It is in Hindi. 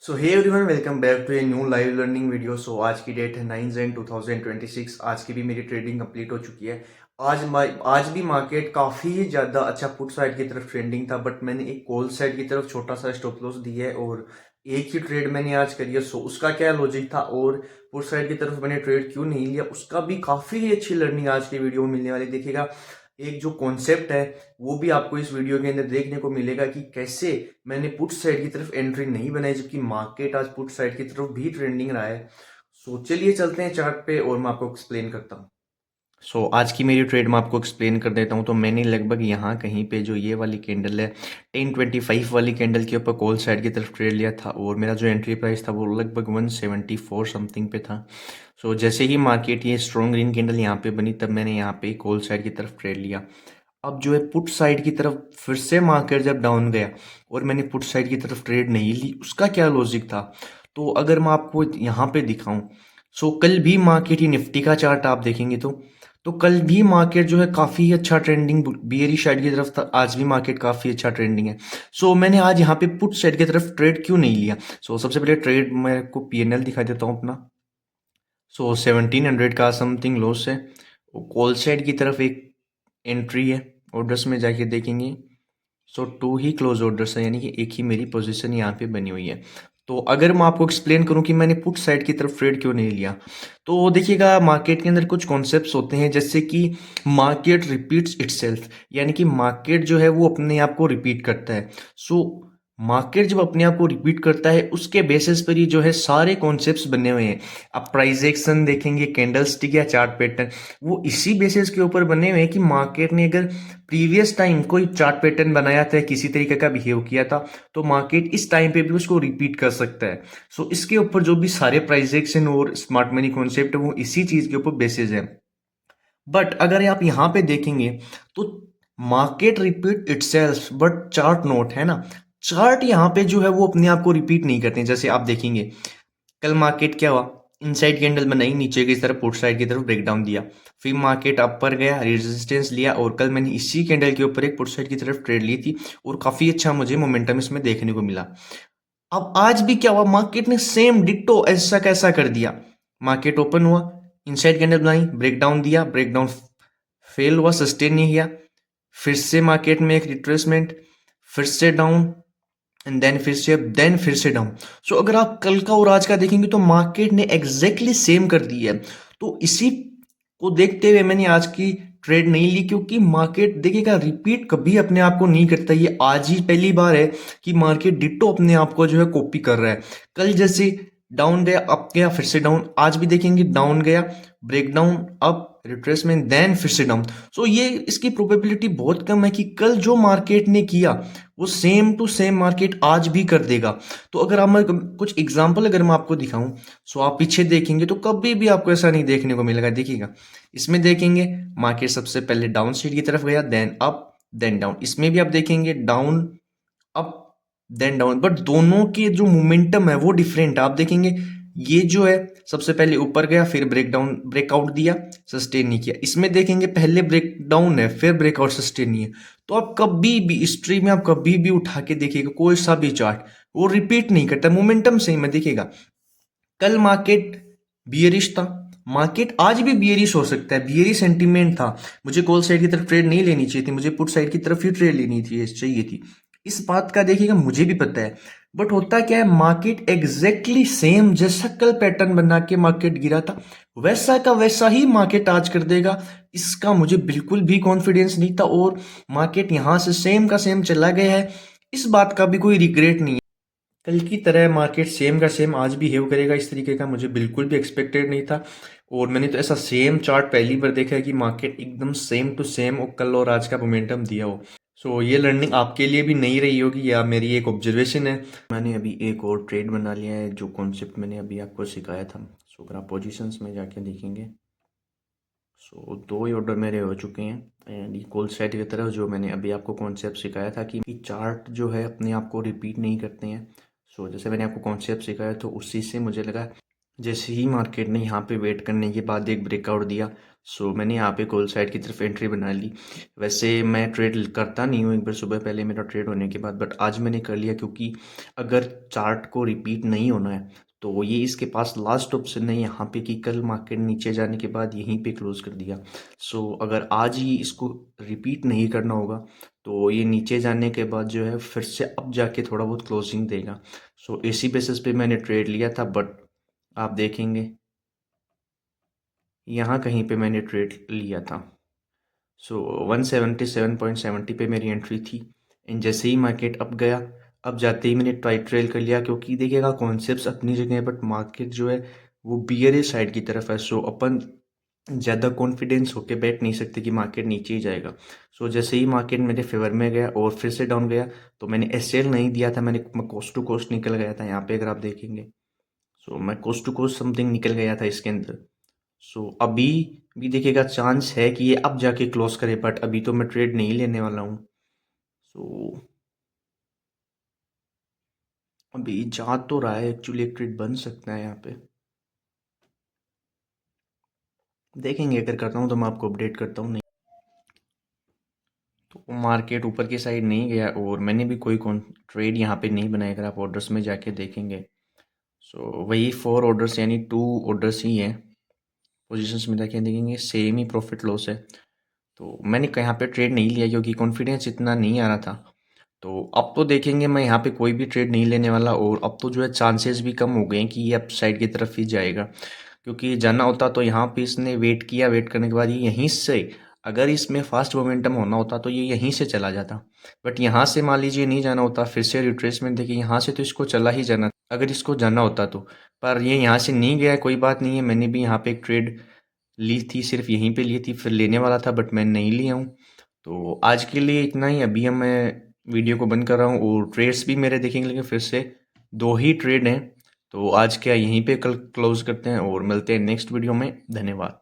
So hey everyone, welcome back to a new live learning video. So आज की डेट है 9 जैन 2026। आज की भी मेरी ट्रेडिंग कंप्लीट हो चुकी है। आज भी मार्केट काफ़ी ज़्यादा अच्छा पुट साइड की तरफ ट्रेंडिंग था, बट मैंने एक कॉल साइड की तरफ छोटा सा स्टॉप लॉस दिया है और एक ही ट्रेड मैंने आज करी है। सो उसका क्या लॉजिक था और पुट साइड की तरफ मैंने ट्रेड क्यों नहीं लिया, उसका भी काफ़ी अच्छी लर्निंग आज की वीडियो में मिलने वाली। देखिएगा, एक जो कॉन्सेप्ट है वो भी आपको इस वीडियो के अंदर देखने को मिलेगा कि कैसे मैंने पुट साइड की तरफ एंट्री नहीं बनाई, जबकि मार्केट आज पुट साइड की तरफ भी ट्रेंडिंग रहा है। सो चलिए चलते हैं चार्ट पे और मैं आपको एक्सप्लेन करता हूँ। आज की मेरी ट्रेड मैं आपको एक्सप्लेन कर देता हूँ। तो मैंने लगभग यहाँ कहीं पे जो ये वाली कैंडल है 1025 वाली कैंडल के ऊपर कॉल साइड की तरफ ट्रेड लिया था और मेरा जो एंट्री प्राइस था वो लगभग 174 समथिंग पे था। जैसे ही मार्केट ये स्ट्रॉन्ग ग्रीन कैंडल यहाँ पे बनी, तब मैंने यहाँ पे कॉल साइड की तरफ ट्रेड लिया। अब जो है पुट साइड की तरफ फिर से मार्केट जब डाउन गया और मैंने पुट साइड की तरफ ट्रेड नहीं ली, उसका क्या लॉजिक था? तो अगर मैं आपको यहाँ पे दिखाऊं, कल भी मार्केट ही निफ्टी का चार्ट आप देखेंगे तो कल भी मार्केट जो है काफ़ी अच्छा ट्रेंडिंग बियरी साइड की तरफ था। आज भी मार्केट काफ़ी अच्छा ट्रेंडिंग है। मैंने आज यहाँ पे पुट साइड की तरफ ट्रेड क्यों नहीं लिया? सबसे पहले ट्रेड मैं आपको पीएनएल दिखा देता हूँ अपना। 1700 का समथिंग लॉस है। कॉल साइड की तरफ एक एंट्री है, ऑर्डर्स में जाके देखेंगे। टू ही क्लोज ऑर्डर्स है, यानी कि एक ही मेरी पोजीशन यहाँ पे बनी हुई है। तो अगर मैं आपको एक्सप्लेन करूं कि मैंने पुट साइड की तरफ ट्रेड क्यों नहीं लिया, तो देखिएगा, मार्केट के अंदर कुछ कॉन्सेप्ट्स होते हैं, जैसे कि मार्केट रिपीट्स इटसेल्फ, यानी कि मार्केट जो है वो अपने आप को रिपीट करता है। सो मार्केट जब अपने आप को रिपीट करता है, उसके बेसिस पर ही जो है सारे कॉन्सेप्ट्स बने हुए हैं। आप प्राइस एक्शन देखेंगे, कैंडल स्टिक या चार्ट पैटर्न, वो इसी बेसिस के ऊपर बने हुए हैं कि मार्केट ने अगर प्रीवियस टाइम कोई चार्ट पैटर्न बनाया था, किसी तरीके का बिहेव किया था, तो मार्केट इस टाइम पे भी उसको रिपीट कर सकता है। इसके ऊपर जो भी सारे प्राइस एक्शन और स्मार्ट मनी कॉन्सेप्ट है वो इसी चीज के ऊपर बेसिस है। बट अगर आप यहाँ पे देखेंगे तो market repeat itself but chart note, है ना। चार्ट यहाँ पे जो है वो अपने आप को रिपीट नहीं करते हैं। जैसे आप देखेंगे, कल मार्केट क्या हुआ, इनसाइड कैंडल बनाई, नीचे की तरफ पुट साइड की तरफ ब्रेकडाउन दिया, फिर मार्केट अपर गया, रेजिस्टेंस लिया, और कल मैंने इसी कैंडल के ऊपर एक पुट साइड की तरफ ट्रेड ली थी और काफी अच्छा मुझे मोमेंटम इसमें देखने को मिला। अब आज भी क्या हुआ, मार्केट ने सेम डिट्टो ऐसा कैसा कर दिया। मार्केट ओपन हुआ, इनसाइड कैंडल बनाई, ब्रेकडाउन दिया, ब्रेकडाउन फेल हुआ, सस्टेन नहीं किया, फिर से मार्केट में एक रिट्रेसमेंट, फिर से डाउन, एंड देन फिर से डाउन। अगर आप कल का और आज का देखेंगे तो मार्केट ने एग्जैक्टली सेम कर दी है। तो इसी को देखते हुए मैंने आज की ट्रेड नहीं ली, क्योंकि मार्केट देखिएगा रिपीट कभी अपने आप को नहीं करता। ये आज ही पहली बार है कि मार्केट डिट्टो अपने आप को जो है कॉपी कर रहा है। कल जैसे डाउन गया, अप गया, फिर से डाउन, आज भी देखेंगे डाउन गया, ब्रेकडाउन, अप, रिट्रेसमेंट, देन फिर से डाउन। ये इसकी प्रोबेबिलिटी बहुत कम है कि कल जो मार्केट ने किया वो सेम टू सेम मार्केट आज भी कर देगा। तो अगर आप मैं कुछ एग्जांपल अगर मैं आपको दिखाऊं, आप पीछे देखेंगे तो कभी भी आपको ऐसा नहीं देखने को मिलेगा। देखिएगा, इसमें देखेंगे मार्केट सबसे पहले डाउन साइड की तरफ गया, देन अप, देन डाउन। इसमें भी आप देखेंगे down, up, then down, but दोनों के जो मोमेंटम है वो डिफरेंट है। आप देखेंगे, ये जो है सबसे पहले ऊपर गया, फिर ब्रेकडाउन, ब्रेकआउट दिया, सस्टेन नहीं किया। इसमें देखेंगे पहले ब्रेकडाउन है, फिर ब्रेकआउट, सस्टेन नहीं है। तो आप कभी भी हिस्ट्री में आप कभी भी उठा के देखिएगा, कोई सा भी चार्ट वो रिपीट नहीं करता, मोमेंटम सेम है। देखिएगा, कल मार्केट बियरिश था, मार्केट आज भी बियरिश हो सकता है, बियरिश सेंटीमेंट था। मुझे कॉल साइड की तरफ ट्रेड नहीं लेनी चाहिए थी, मुझे पुट साइड की तरफ ही ट्रेड लेनी चाहिए थी। इस बात का देखिएगा मुझे भी पता है, बट होता क्या है, मार्केट एग्जैक्टली सेम जैसा कल पैटर्न बना के मार्केट गिरा था, वैसा का वैसा ही मार्केट आज कर देगा। इसका मुझे बिल्कुल भी कॉन्फिडेंस नहीं था और मार्केट यहां से सेम का सेम चला गया है। इस बात का भी कोई रिग्रेट नहीं है। कल की तरह मार्केट सेम का सेम आज भी हेव करेगा, इस तरीके का मुझे बिल्कुल भी एक्सपेक्टेड नहीं था। और मैंने तो ऐसा सेम चार्ट पहली बार देखा है कि मार्केट एकदम सेम टू सेम और कल और आज का मोमेंटम दिया हो। ये लर्निंग आपके लिए भी नहीं रही होगी, या मेरी एक ऑब्जर्वेशन है। मैंने अभी एक और ट्रेड बना लिया है, जो कॉन्सेप्ट मैंने अभी आपको सिखाया था। अगर आप पोजिशंस में जाके देखेंगे, दो ही ऑर्डर मेरे हो चुके हैं एंड इक्वल साइड की तरफ, जो मैंने अभी आपको कॉन्सेप्ट सिखाया था कि चार्ट जो है अपने आप को रिपीट नहीं करते हैं। जैसे मैंने आपको कॉन्सेप्ट सिखाया तो उसी से मुझे लगा जैसे ही मार्केट ने यहाँ पे वेट करने के बाद एक ब्रेकआउट दिया, सो मैंने यहाँ पे कॉल साइड की तरफ एंट्री बना ली। वैसे मैं ट्रेड करता नहीं हूँ एक बार सुबह पहले मेरा ट्रेड होने के बाद, बट आज मैंने कर लिया क्योंकि अगर चार्ट को रिपीट नहीं होना है तो ये इसके पास लास्ट ऑप्शन है यहाँ पे कि कल मार्केट नीचे जाने के बाद यहीं पे क्लोज कर दिया। सो अगर आज ही इसको रिपीट नहीं करना होगा तो ये नीचे जाने के बाद जो है फिर से अब जाके थोड़ा बहुत क्लोजिंग देगा। सो इसी बेसिस पे मैंने ट्रेड लिया था, बट आप देखेंगे यहाँ कहीं पे मैंने ट्रेड लिया था। सो 177.70 पे मेरी एंट्री थी। एंड जैसे ही मार्केट अप गया, अब जाते ही मैंने ट्राई ट्रेल कर लिया क्योंकि देखिएगा कॉन्सेप्ट्स अपनी जगह है बट मार्केट जो है वो बियरिश साइड की तरफ है। सो अपन ज़्यादा कॉन्फिडेंस होके बैठ नहीं सकते कि मार्केट नीचे ही जाएगा। सो जैसे ही मार्केट मेरे फेवर में गया और फिर से डाउन गया तो मैंने एसएल नहीं दिया था, मैं कोस्ट टू कोस्ट निकल गया था यहाँ पे अगर आप देखेंगे। सो मैं कोस्ट टू कोस्ट समथिंग निकल गया था इसके अंदर। सो अभी भी देखिएगा चांस है कि ये अब जाके क्लोज करे, बट अभी तो मैं ट्रेड नहीं लेने वाला हूँ। सो अभी जा तो रहा है एक्चुअली, एक ट्रेड बन सकता है यहाँ पे, देखेंगे अगर करता हूँ तो मैं आपको अपडेट करता हूँ। नहीं तो मार्केट ऊपर की साइड नहीं गया और मैंने भी कोई कौन ट्रेड यहाँ पे नहीं बनाया अगर आप ऑर्डर्स में जाके देखेंगे। सो वही 4 ऑर्डर्स यानी 2 ऑर्डर्स ही हैं। पोजीशंस में जाके देखेंगे सेम ही प्रॉफिट लॉस है। तो मैंने यहाँ पे ट्रेड नहीं लिया क्योंकि कॉन्फिडेंस इतना नहीं आ रहा था। तो अब तो देखेंगे मैं यहाँ पे कोई भी ट्रेड नहीं लेने वाला और अब तो जो है चांसेस भी कम हो गए हैं कि ये अप साइड की तरफ ही जाएगा। क्योंकि जाना होता तो यहाँ पे इसने वेट किया, वेट करने के बाद ये यहीं से अगर इसमें फास्ट मोमेंटम होना होता तो ये यहीं से चला जाता। बट यहाँ से मान लीजिए नहीं जाना होता, फिर से रिट्रेसमेंट देखिए यहाँ से तो इसको चला ही जाना अगर इसको जाना होता तो। पर ये यहाँ से नहीं गया, कोई बात नहीं है, मैंने भी यहाँ पे एक ट्रेड ली थी, सिर्फ यहीं पे ली थी, फिर लेने वाला था बट मैं नहीं लिया हूँ। तो आज के लिए इतना ही, अभी हम मैं वीडियो को बंद कर रहा हूँ और ट्रेड्स भी मेरे देखेंगे लेकिन फिर से 2 ही ट्रेड हैं। तो आज क्या यहीं पे कल क्लोज करते हैं और मिलते हैं नेक्स्ट वीडियो में। धन्यवाद।